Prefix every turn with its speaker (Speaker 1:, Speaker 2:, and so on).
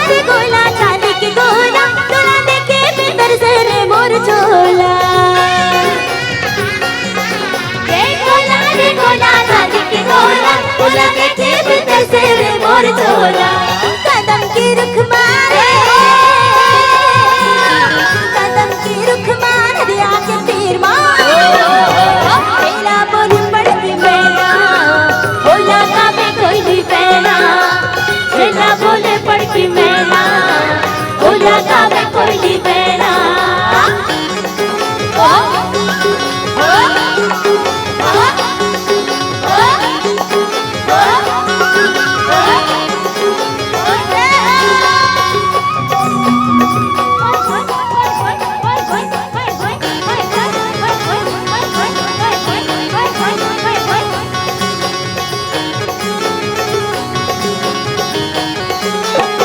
Speaker 1: से गोला चांदी के गोला तोला देखे भीतर से रे मोर झोला। रे गोला चांदी के गोला तोला देखे भीतर से रे मोर झोला।